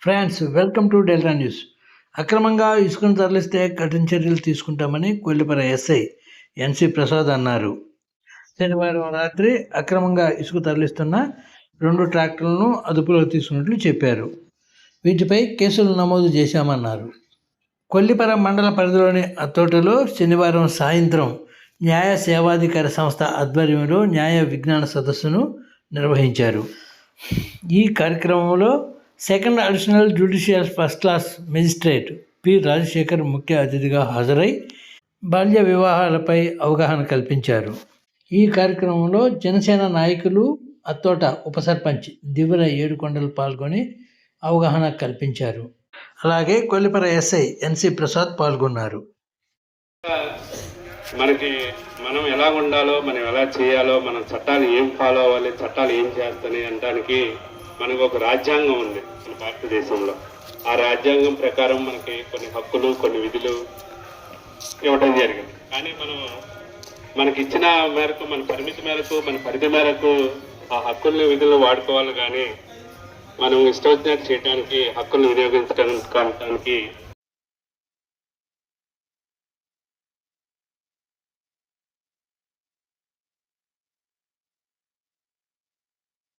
France welcome to Delta news. అక్రమంగా ఇసుకను తరలిస్తే కఠిన చర్యలు తీసుకుంటామని కొల్లిపర ఎస్ఐ ఎన్సి ప్రసాద్ అన్నారు. శనివారం రాత్రి అక్రమంగా ఇసుక తరలిస్తున్న 2 ట్రాక్టర్లను అదుపులోకి తీసుకున్నట్లు చెప్పారు. వీటిపై కేసులు నమోదు చేశామన్నారు. కొల్లిపర మండల పరిధిలోని అత్తోటలో శనివారం సాయంత్రం న్యాయ సేవాధికార సంస్థ ఆధ్వర్యంలో న్యాయ విజ్ఞాన సదస్సును నిర్వహించారు. ఈ కార్యక్రమంలో second additional judicial first class magistrate P Rajasekhar ముఖ్య అతిథిగా హాజరై బాల్య వివాహాలపై అవగాహన కల్పించారు. ఈ కార్యక్రమంలో జనసేన నాయకులు, అత్తోట ఉప సర్పంచ్ దివ్వెల ఏడుకొండలు పాల్గొని అవగాహన కల్పించారు. అలాగే కొల్లిపర ఎస్ఐ ఎన్సి ప్రసాద్ పాల్గొన్నారు. మనం ఎలా ఉండాలో, మనం ఎలా చేయాలో, మన చట్టాలు ఏం ఫాలో అవ్వాలి, చట్టాలు ఏం చేస్తాయి అనడానికి మనకు ఒక రాజ్యాంగం ఉంది మన భారతదేశంలో. ఆ రాజ్యాంగం ప్రకారం మనకి కొన్ని హక్కులు, కొన్ని విధులు ఇవ్వడం జరిగింది. కానీ మనకి ఇచ్చిన మేరకు, మన పరిమితి మేరకు, మన పరిధి మేరకు ఆ హక్కుల్ని, విధులను వాడుకోవాలి. కానీ మనం ఇష్టం వచ్చినట్టు చేయడానికి, హక్కులను వినియోగించడానికి